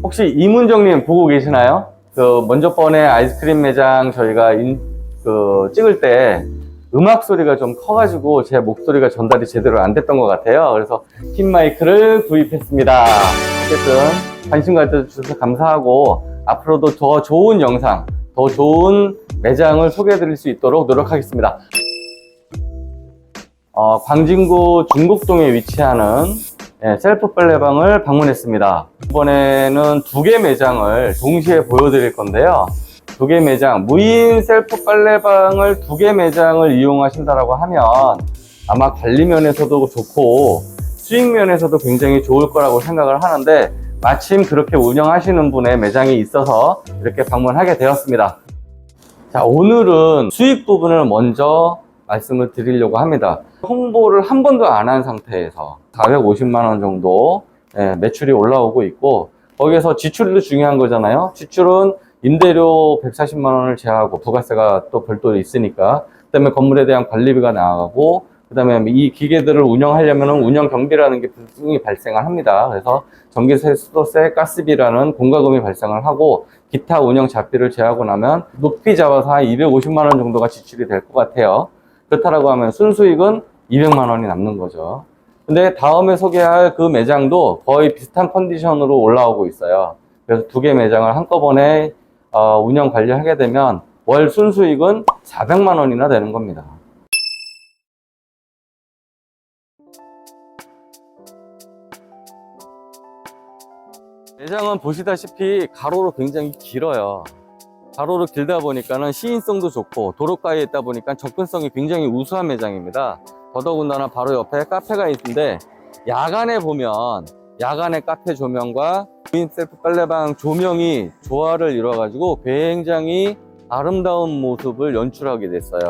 혹시 이문정님 보고 계시나요? 먼저 번에 아이스크림 매장 저희가 찍을 때 음악 소리가 좀 커가지고 제 목소리가 전달이 제대로 안 됐던 것 같아요. 그래서 핀 마이크를 구입했습니다. 어쨌든 관심 가져주셔서 감사하고 앞으로도 더 좋은 영상, 더 좋은 매장을 소개해 드릴 수 있도록 노력하겠습니다. 광진구 중곡동에 위치하는 셀프 빨래방을 방문했습니다. 이번에는 2개 매장을 동시에 보여드릴 건데요. 2개 매장, 무인 셀프 빨래방을 2개 매장을 이용하신다라고 하면 아마 관리 면에서도 좋고 수익 면에서도 굉장히 좋을 거라고 생각을 하는데, 마침 그렇게 운영하시는 분의 매장이 있어서 이렇게 방문하게 되었습니다. 자, 오늘은 수익 부분을 먼저 말씀을 드리려고 합니다. 홍보를 한 번도 안 한 상태에서 450만 원 정도 매출이 올라오고 있고, 거기에서 지출도 중요한 거잖아요. 지출은 임대료 140만 원을 제하고 부가세가 또 별도로 있으니까, 그 다음에 건물에 대한 관리비가 나가고, 그 다음에 이 기계들을 운영하려면 운영 경비라는 게 분명히 발생을 합니다. 그래서 전기세, 수도세, 가스비라는 공과금이 발생을 하고, 기타 운영 잡비를 제하고 나면 높이 잡아서 한 250만 원 정도가 지출이 될 것 같아요. 그렇다라고 하면 순수익은 200만 원이 남는 거죠. 근데 다음에 소개할 그 매장도 거의 비슷한 컨디션으로 올라오고 있어요. 그래서 2개 매장을 한꺼번에 운영 관리하게 되면 월 순수익은 400만 원이나 되는 겁니다. 매장은 보시다시피 가로로 굉장히 길어요. 가로로 길다 보니까는 시인성도 좋고 도로가에 있다 보니까 접근성이 굉장히 우수한 매장입니다. 더더군다나 바로 옆에 카페가 있는데, 야간에 보면 야간에 카페 조명과 무인 셀프 빨래방 조명이 조화를 이루어 가지고 굉장히 아름다운 모습을 연출하게 됐어요.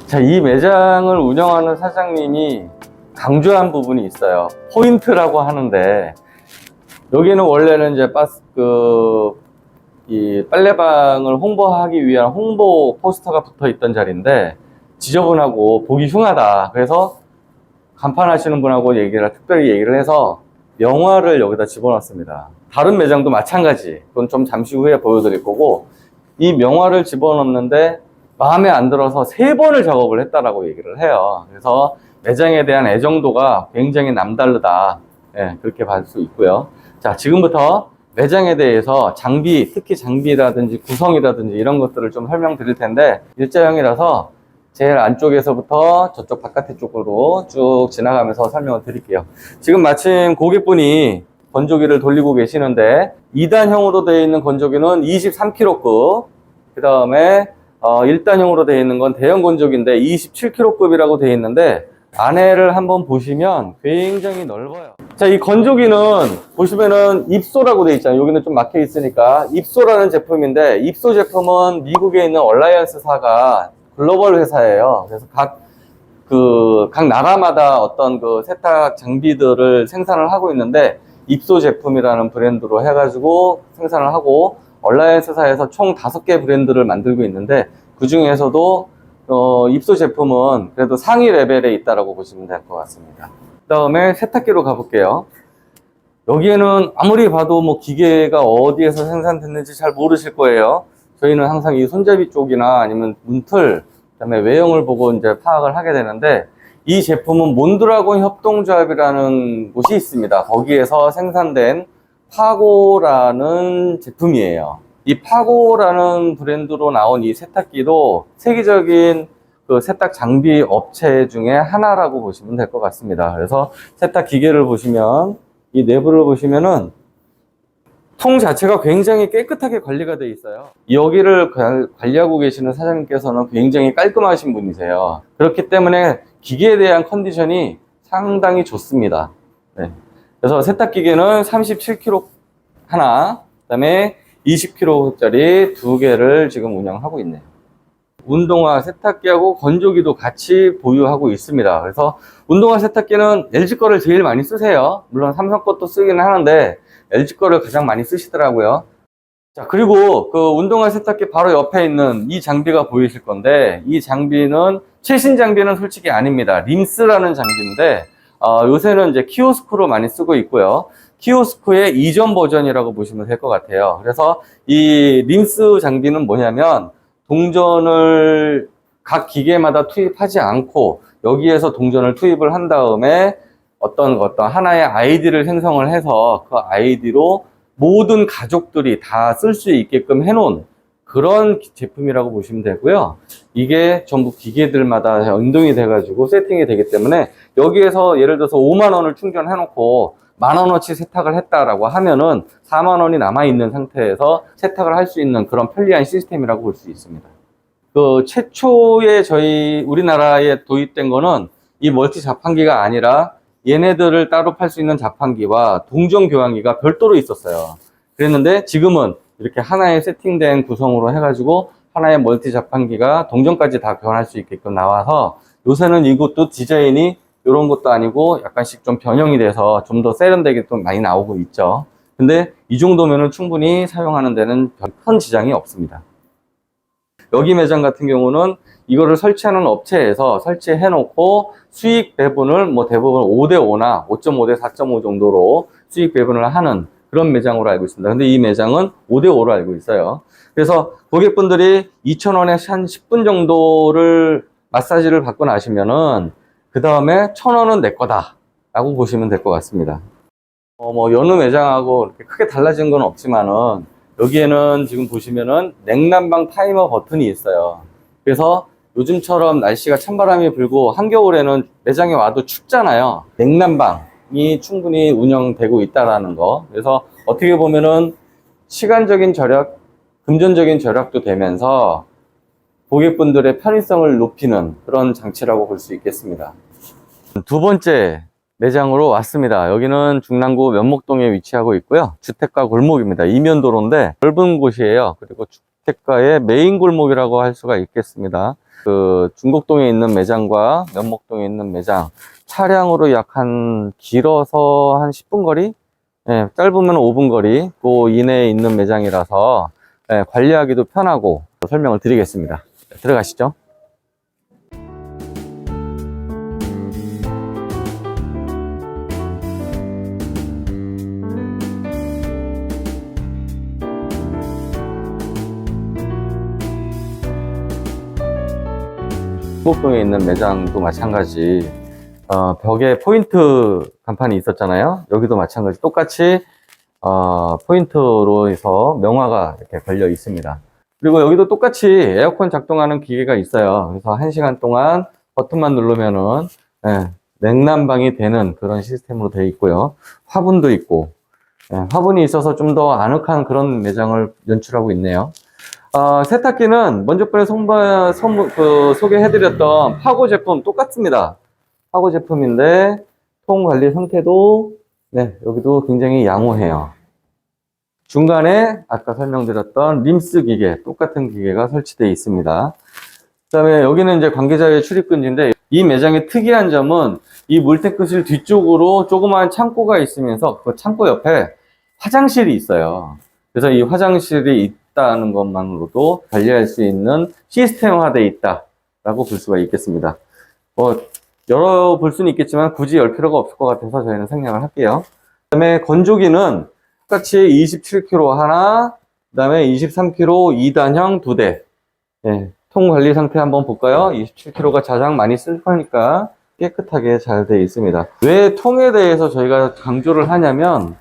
자, 이 매장을 운영하는 사장님이 강조한 부분이 있어요. 포인트라고 하는데, 여기는 원래는 이제 이 빨래방을 홍보하기 위한 홍보 포스터가 붙어 있던 자리인데, 지저분하고 보기 흉하다. 그래서 간판 하시는 분하고 특별히 얘기를 해서 명화를 여기다 집어넣습니다. 다른 매장도 마찬가지. 그건 좀 잠시 후에 보여드릴 거고, 이 명화를 집어넣는데 마음에 안 들어서 3번을 작업을 했다라고 얘기를 해요. 그래서 매장에 대한 애정도가 굉장히 남다르다. 그렇게 볼 수 있고요. 자, 지금부터 매장에 대해서 장비, 특히 장비라든지 구성이라든지 이런 것들을 좀 설명드릴 텐데, 일자형이라서 제일 안쪽에서부터 저쪽 바깥에 쪽으로 쭉 지나가면서 설명을 드릴게요. 지금 마침 고객분이 건조기를 돌리고 계시는데, 2단형으로 되어 있는 건조기는 23kg급, 그 다음에 1단형으로 되어 있는 건 대형 건조기인데 27kg급이라고 되어 있는데, 안에를 한번 보시면 굉장히 넓어요. 자, 이 건조기는 보시면은 입소라고 되어 있잖아요. 여기는 좀 막혀 있으니까 입소라는 제품인데, 입소 제품은 미국에 있는 얼라이언스사가 글로벌 회사예요. 그래서 각 나라마다 어떤 그 세탁 장비들을 생산을 하고 있는데, 입소 제품이라는 브랜드로 해가지고 생산을 하고, 얼라이언스사에서 총 5개 브랜드를 만들고 있는데, 그 중에서도 입소 제품은 그래도 상위 레벨에 있다라고 보시면 될 것 같습니다. 그 다음에 세탁기로 가볼게요. 여기에는 아무리 봐도 뭐 기계가 어디에서 생산됐는지 잘 모르실 거예요. 저희는 항상 이 손잡이 쪽이나 아니면 문틀, 그 다음에 외형을 보고 이제 파악을 하게 되는데, 이 제품은 몬드라곤 협동조합이라는 곳이 있습니다. 거기에서 생산된 파고라는 제품이에요. 이 파고라는 브랜드로 나온 이 세탁기도 세계적인 그 세탁 장비 업체 중에 하나라고 보시면 될 것 같습니다. 그래서 세탁 기계를 보시면, 이 내부를 보시면은 통 자체가 굉장히 깨끗하게 관리가 되어 있어요. 여기를 관리하고 계시는 사장님께서는 굉장히 깔끔하신 분이세요. 그렇기 때문에 기계에 대한 컨디션이 상당히 좋습니다. 그래서 세탁기계는 37kg 하나, 그 다음에 20kg짜리 2개를 지금 운영하고 있네요. 운동화 세탁기하고 건조기도 같이 보유하고 있습니다. 그래서 운동화 세탁기는 LG 거를 제일 많이 쓰세요. 물론 삼성 것도 쓰기는 하는데 LG 거를 가장 많이 쓰시더라고요. 자, 그리고 그 운동화 세탁기 바로 옆에 있는 이 장비가 보이실 건데, 이 장비는 최신 장비는 솔직히 아닙니다. 림스라는 장비인데, 요새는 이제 키오스크로 많이 쓰고 있고요. 키오스크의 이전 버전이라고 보시면 될 것 같아요. 그래서 이 림스 장비는 뭐냐면, 동전을 각 기계마다 투입하지 않고, 여기에서 동전을 투입을 한 다음에 어떤 하나의 아이디를 생성을 해서 그 아이디로 모든 가족들이 다 쓸 수 있게끔 해놓은 그런 제품이라고 보시면 되고요. 이게 전부 기계들마다 연동이 돼가지고 세팅이 되기 때문에 여기에서 예를 들어서 5만 원을 충전해놓고 10,000원어치 세탁을 했다라고 하면은 4만 원이 남아있는 상태에서 세탁을 할 수 있는 그런 편리한 시스템이라고 볼 수 있습니다. 그 최초에 저희 우리나라에 도입된 거는 이 멀티 자판기가 아니라 얘네들을 따로 팔 수 있는 자판기와 동전 교환기가 별도로 있었어요. 그랬는데 지금은 이렇게 하나의 세팅된 구성으로 해가지고 하나의 멀티 자판기가 동전까지 다 교환할 수 있게끔 나와서 요새는 이것도 디자인이 이런 것도 아니고 약간씩 좀 변형이 돼서 좀 더 세련되게 좀 많이 나오고 있죠. 근데 이 정도면은 충분히 사용하는 데는 큰 지장이 없습니다. 여기 매장 같은 경우는 이거를 설치하는 업체에서 설치해 놓고 수익 배분을 뭐 대부분 5대5나 5.5대 4.5 정도로 수익 배분을 하는 그런 매장으로 알고 있습니다. 근데 이 매장은 5대5로 알고 있어요. 그래서 고객분들이 2,000원에 한 10분 정도를 마사지를 받고 나시면은 그 다음에 1,000원은 내 거다 라고 보시면 될 것 같습니다. 뭐 여느 매장하고 이렇게 크게 달라진 건 없지만은 여기에는 지금 보시면은 냉난방 타이머 버튼이 있어요. 그래서 요즘처럼 날씨가 찬바람이 불고 한겨울에는 매장에 와도 춥잖아요. 냉난방이 충분히 운영되고 있다라는 거. 그래서 어떻게 보면은 시간적인 절약, 금전적인 절약도 되면서 고객분들의 편의성을 높이는 그런 장치라고 볼 수 있겠습니다. 두 번째 매장으로 왔습니다. 여기는 중랑구 면목동에 위치하고 있고요. 주택가 골목입니다. 이면도로인데 넓은 곳이에요. 그리고 주택가의 메인 골목이라고 할 수가 있겠습니다. 그 중곡동에 있는 매장과 면목동에 있는 매장 차량으로 약 한 길어서 한 10분 거리? 예, 짧으면 5분 거리 그 이내에 있는 매장이라서 예, 관리하기도 편하고 설명을 드리겠습니다. 들어가시죠. 중곡동에 있는 매장도 마찬가지 벽에 포인트 간판이 있었잖아요. 여기도 마찬가지 똑같이 포인트로 해서 명화가 이렇게 걸려 있습니다. 그리고 여기도 똑같이 에어컨 작동하는 기계가 있어요. 그래서 1시간 동안 버튼만 누르면은 예, 냉난방이 되는 그런 시스템으로 되어 있고요. 화분도 있고 예, 화분이 있어서 좀 더 아늑한 그런 매장을 연출하고 있네요. 세탁기는 먼저 번에 소개해드렸던 파고 제품 똑같습니다. 파고 제품인데 통 관리 상태도 네, 여기도 굉장히 양호해요. 중간에 아까 설명드렸던 림스 기계, 똑같은 기계가 설치되어 있습니다. 그 다음에 여기는 이제 관계자의 출입금지인데 이 매장의 특이한 점은 이 물탱크실 뒤쪽으로 조그마한 창고가 있으면서 그 창고 옆에 화장실이 있어요. 그래서 이 화장실이 있다는 것만으로도 관리할 수 있는 시스템화되어 있다라고 볼 수가 있겠습니다. 열어볼 수는 있겠지만 굳이 열 필요가 없을 것 같아서 저희는 생략을 할게요. 그 다음에 건조기는 똑같이 27kg 하나, 그 다음에 23kg 2단형 2대. 예, 통 관리 상태 한번 볼까요? 27kg가 가장 많이 쓸 거니까 깨끗하게 잘 되어 있습니다. 왜 통에 대해서 저희가 강조를 하냐면,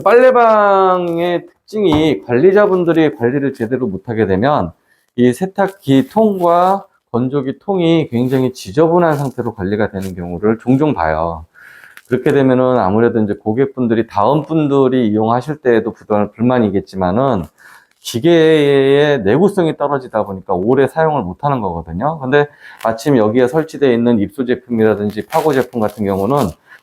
빨래방의 특징이 관리자분들이 관리를 제대로 못하게 되면 이 세탁기 통과 건조기 통이 굉장히 지저분한 상태로 관리가 되는 경우를 종종 봐요. 그렇게 되면은 아무래도 이제 고객분들이 다음 분들이 이용하실 때에도 불만이겠지만은 기계의 내구성이 떨어지다 보니까 오래 사용을 못하는 거거든요. 근데 마침 여기에 설치되어 있는 입수 제품이라든지 파고 제품 같은 경우는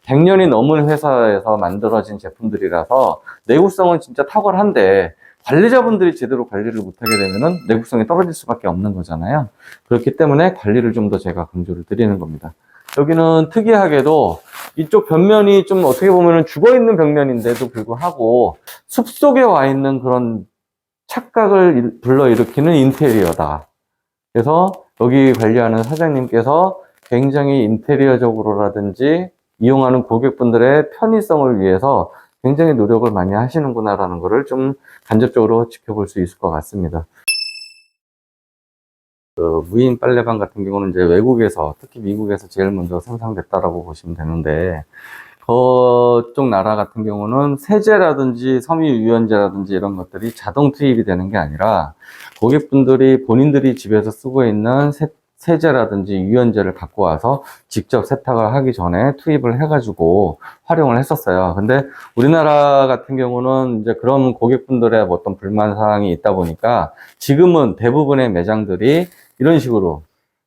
100년이 넘은 회사에서 만들어진 제품들이라서 내구성은 진짜 탁월한데 관리자분들이 제대로 관리를 못하게 되면은 내구성이 떨어질 수밖에 없는 거잖아요. 그렇기 때문에 관리를 좀 더 제가 강조를 드리는 겁니다. 여기는 특이하게도 이쪽 벽면이 좀 어떻게 보면 죽어있는 벽면인데도 불구하고 숲속에 와 있는 그런 착각을 불러일으키는 인테리어다. 그래서 여기 관리하는 사장님께서 굉장히 인테리어적으로라든지 이용하는 고객분들의 편의성을 위해서 굉장히 노력을 많이 하시는구나라는 것을 좀 간접적으로 지켜볼 수 있을 것 같습니다. 무인 빨래방 같은 경우는 이제 외국에서, 특히 미국에서 제일 먼저 생산됐다라고 보시면 되는데, 그쪽 나라 같은 경우는 세제라든지 섬유유연제라든지 이런 것들이 자동 투입이 되는 게 아니라 고객분들이 본인들이 집에서 쓰고 있는 세제라든지 유연제를 갖고 와서 직접 세탁을 하기 전에 투입을 해가지고 활용을 했었어요. 근데 우리나라 같은 경우는 이제 그런 고객분들의 어떤 불만 사항이 있다 보니까 지금은 대부분의 매장들이 이런 식으로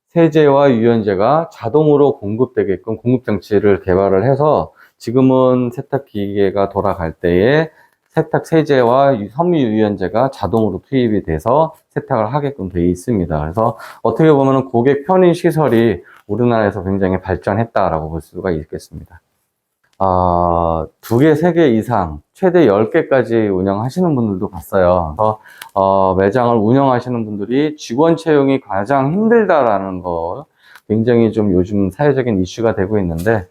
세제와 유연제가 자동으로 공급되게끔 공급장치를 개발을 해서 지금은 세탁 기계가 돌아갈 때에 세탁 세제와 섬유유연제가 자동으로 투입이 돼서 세탁을 하게끔 되어 있습니다. 그래서 어떻게 보면 고객 편의 시설이 우리나라에서 굉장히 발전했다라고 볼 수가 있겠습니다. 2개, 3개 이상, 최대 10개까지 운영하시는 분들도 봤어요. 그래서, 매장을 운영하시는 분들이 직원 채용이 가장 힘들다라는 거, 굉장히 좀 요즘 사회적인 이슈가 되고 있는데,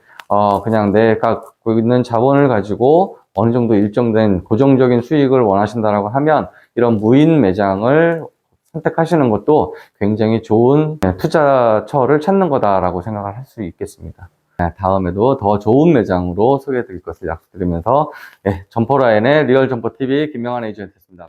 그냥 내가 갖고 있는 자본을 가지고 어느 정도 일정된 고정적인 수익을 원하신다라고 하면, 이런 무인 매장을 선택하시는 것도 굉장히 좋은 투자처를 찾는 거다라고 생각을 할 수 있겠습니다. 다음에도 더 좋은 매장으로 소개해 드릴 것을 약속드리면서 점포라인의 리얼점포TV 김명환 에이전트였습니다.